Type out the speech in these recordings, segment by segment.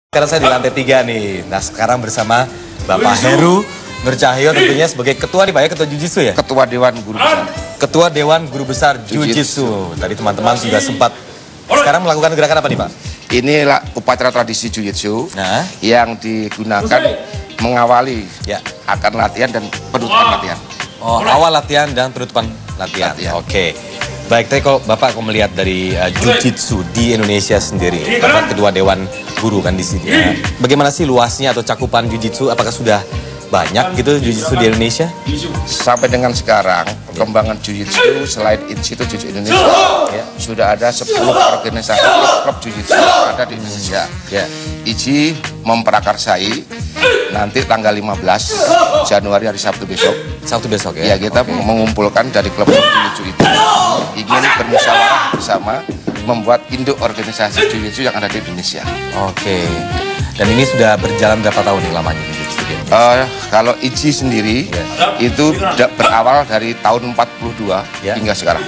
Sekarang saya di lantai 3 nih. Nah sekarang bersama Bapak Heru Nur Cahyo tentunya sebagai ketua nih Pak ya, ketua Jujitsu ya? Ketua Dewan Guru Besar. Ketua Dewan Guru Besar Jujitsu. Tadi teman-teman juga sempat sekarang melakukan gerakan apa nih Pak? Inilah upacara tradisi Jujitsu yang digunakan mengawali akan latihan dan penutupan latihan. Oh, awal latihan dan penutupan latihan. Oke. Baik, tapi kalau Bapak melihat dari Jujitsu di Indonesia sendiri, Bapak ketua Dewan Guru kan di sini. Bagaimana sih luasnya atau cakupan Jujitsu? Apakah sudah banyak gitu Jujitsu di Indonesia? Sampai dengan sekarang, perkembangan Jujitsu selain Institut Jujitsu Indonesia, sudah ada 10 organisasi klub Jujitsu yang ada di Indonesia. IJI memprakarsai nanti tanggal 15 Januari hari Sabtu besok. Sabtu besok ya? Ya, kita mengumpulkan dari klub Jujitsu itu ingin bermusyawarah bersama membuat induk organisasi Jujitsu yang ada di Indonesia. Oke. Dan ini sudah berjalan berapa tahun nih lamanya Jujitsu? Kalau IJI sendiri itu berawal dari tahun 42 hingga sekarang.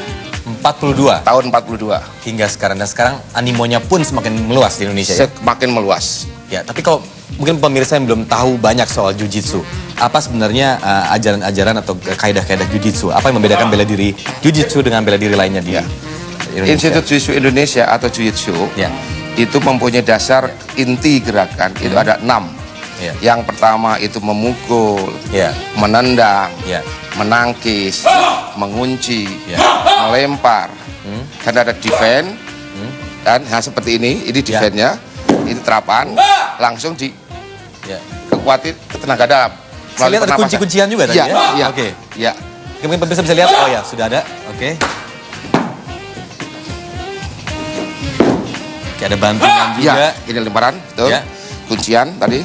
42? Tahun 42. Hingga sekarang. Dan sekarang animonya pun semakin meluas di Indonesia ya? Semakin meluas. Ya, tapi kalau mungkin pemirsa yang belum tahu banyak soal Jujitsu, apa sebenarnya ajaran-ajaran atau kaidah-kaidah Jujitsu? Apa yang membedakan bela diri Jujitsu dengan bela diri lainnya di Indonesia? Institut Jujitsu Indonesia atau Jujitsu itu mempunyai dasar inti gerakan, itu ada 6. Yang pertama itu memukul, menendang, menangkis, mengunci, melempar, dan ada defense, dan seperti ini defense-nya, ini terapan, langsung di kekuatin ke tenaga dalam. Saya lihat ada kunci-kuncian juga tadi ya? Oke. Mungkin pemirsa bisa lihat, oh ya sudah ada, oke. Oke, ada bantingan juga. Ini lemparan, betul. Kuncian tadi.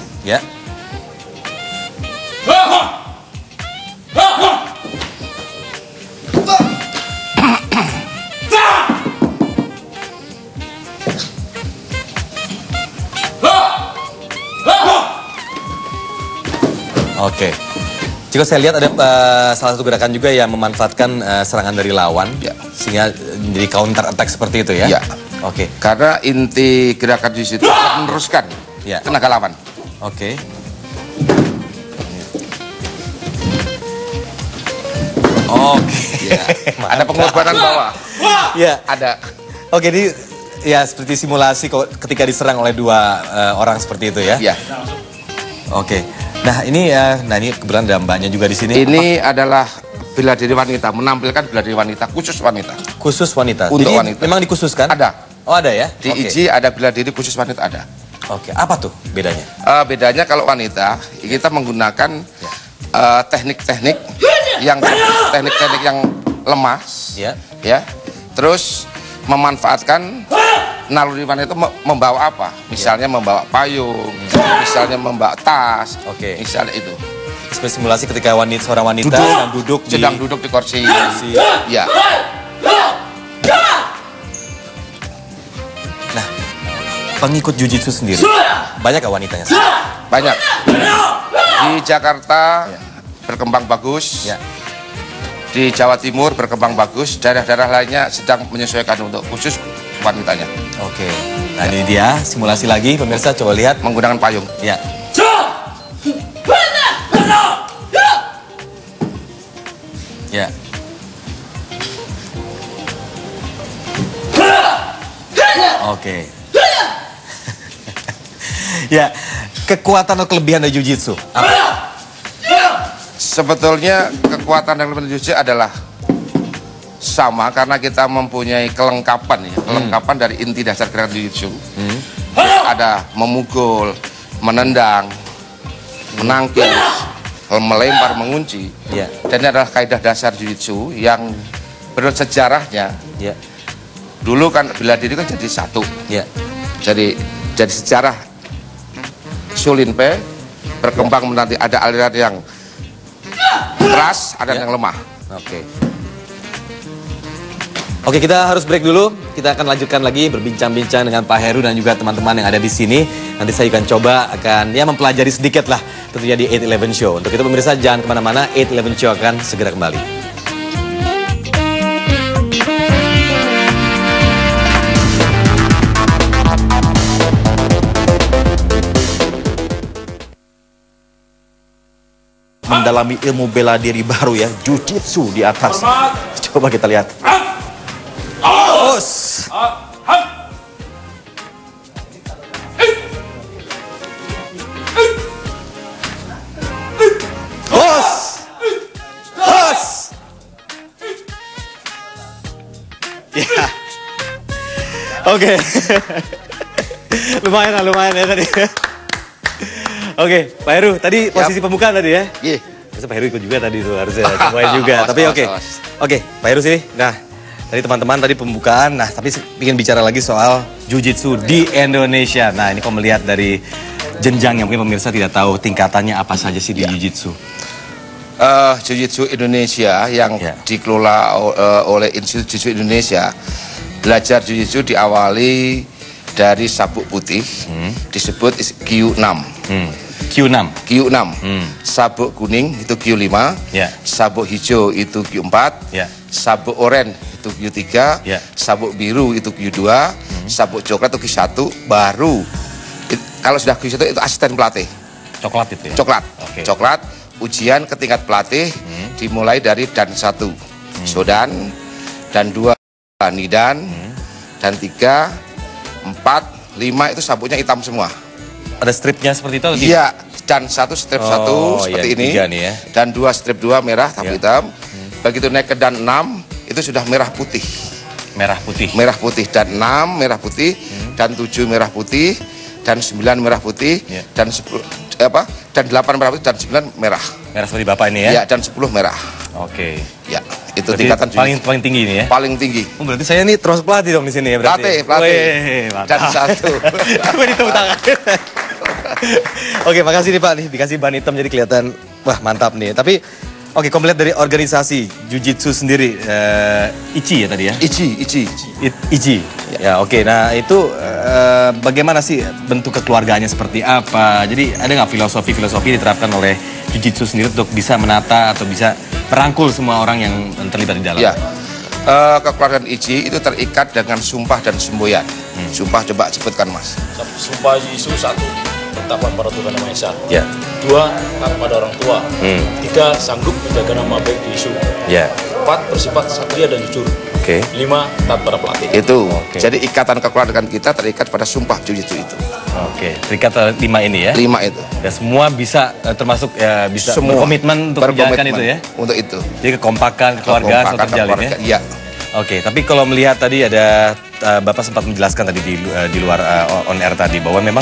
Oke. Jika saya lihat ada salah satu gerakan juga yang memanfaatkan serangan dari lawan, sehingga menjadi counter attack seperti itu ya? Oke. Karena inti gerakan di situ meneruskan tenaga lawan. Oke. Ada pengorbanan bawah. Ada. Oke, ini ya seperti simulasi ketika diserang oleh dua orang seperti itu ya? Oke. Nah ini ini kebetulan ada mbaknya juga di sini. Ini adalah bela diri wanita, menampilkan bela diri wanita, khusus wanita. Khusus wanita? Untuk jadi wanita. Memang dikhususkan? Ada. Oh ada ya? Di IJI ada bela diri khusus wanita, ada. Oke, apa tuh bedanya? Bedanya kalau wanita, kita menggunakan teknik-teknik yang lemah, terus memanfaatkan naluri wanita itu membawa apa? Misalnya membawa payung, misalnya membawa tas, misalnya itu. Simulasi ketika seorang wanita sedang duduk di kursi. Nah, pengikut Jujitsu sendiri banyak gak wanitanya? Banyak. Di Jakarta berkembang bagus. Di Jawa Timur berkembang bagus. Daerah-daerah lainnya sedang menyesuaikan untuk khusus wanitanya. Oke. Nah ini dia simulasi lagi pemirsa, coba lihat menggunakan payung. Oke. Kekuatan atau kelebihan dari Jujitsu apa? Sebetulnya kekuatan dan kelebihan Jujitsu adalah sama karena kita mempunyai kelengkapan kelengkapan dari inti dasar gerakan Jujitsu. Ada memukul, menendang, menangkis, melempar, mengunci. Dan ini adalah kaidah dasar Jujitsu yang menurut sejarahnya. Dulu kan bela diri kan jadi satu. Jadi sejarah Sulinpe berkembang nanti ada aliran yang keras, ada yang lemah. Oke, kita harus break dulu. Kita akan lanjutkan lagi berbincang-bincang dengan Pak Heru dan juga teman-teman yang ada di sini. Nanti saya akan coba mempelajari sedikit lah tentunya di 8-11 Show. Untuk itu pemirsa jangan kemana-mana, 8-11 Show akan segera kembali. mendalami ilmu bela diri baru ya, Jiu-Jitsu di atas. Coba kita lihat. Os. Ya. Oke. Lumayan ya tadi. Oke, Pak Heru, tadi posisi pembukaan tadi ya? Iya. Masa Pak Heru ikut juga tadi tuh, harusnya cobain juga. Tapi oke. Oke, Pak Heru sini. Nah, tadi teman-teman tadi pembukaan. Nah, tapi ingin bicara lagi soal Jiu-Jitsu di Indonesia. Nah, ini kalau melihat dari jenjang yang mungkin pemirsa tidak tahu tingkatannya apa saja sih di Jiu-Jitsu. Jiu-Jitsu Indonesia yang dikelola oleh Institut Jiu-Jitsu Indonesia. Belajar Jiu-Jitsu diawali dari sabuk putih, disebut Q6. Q6. Q6. Sabuk kuning itu Q5. Sabuk hijau itu Q4. Sabuk oranye itu Q3. Sabuk biru itu Q2. Sabuk coklat itu Q1. Baru kalau sudah Q1 itu asisten pelatih. Coklat itu ya? Coklat. Coklat. Ujian ke tingkat pelatih dimulai dari dan 1 Sodan, dan 2 Nidan, dan 3, 4, 5 itu sabuknya hitam semua. Ada stripnya seperti itu? Iya, dan 1 strip 1 seperti ini, nih ya. Dan 2 strip 2 merah tapi hitam. Begitu naik ke dan 6 itu sudah merah putih. Merah putih. Merah putih, dan 6 merah putih, dan 7 merah putih, dan 9 merah putih, dan 10 dan 8 merah putih, dan 9 merah. Merah seperti Bapak ini ya? Iya, dan 10 merah. Oke. Ya, itu berarti tingkatan paling tinggi ini ya? Paling tinggi. Oh, berarti saya ini terus pelatih dong di sini ya berarti? Pelatih. Dan 1. Coba ditepuk tangan. Oke, makasih nih Pak, nih dikasih ban hitam jadi kelihatan, wah mantap nih. Tapi oke, kalau melihat dari organisasi Jiu-Jitsu sendiri, ICI ya tadi ya? ICI. Ya oke, nah itu bagaimana sih bentuk kekeluargaannya seperti apa? Jadi ada nggak filosofi diterapkan oleh Jiu-Jitsu sendiri untuk bisa menata atau bisa merangkul semua orang yang terlibat di dalam? Ya, kekeluargaan ICI itu terikat dengan sumpah dan semboyan. Sumpah coba sebutkan Mas. Sumpah Jiu-Jitsu 1, bertakwa pada Tuhan Yang Maha Esa. 2, taat pada orang tua. 3, sanggup menjaga nama baik Jiu-Jitsu. 4, bersifat satria dan jujur. 5, taat pada pelatih. Itu. Jadi ikatan kekeluargaan kita terikat pada sumpah Jiu-Jitsu itu. Terikat 5 ini ya? 5 itu. Ya semua bisa termasuk ya bisa berkomitmen untuk menjalankan itu ya? Untuk itu. Jadi kekompakan, kekeluargaan selalu terjalin ya? Iya. Oke, tapi kalau melihat tadi ada Bapak sempat menjelaskan tadi di luar on air tadi bahwa memang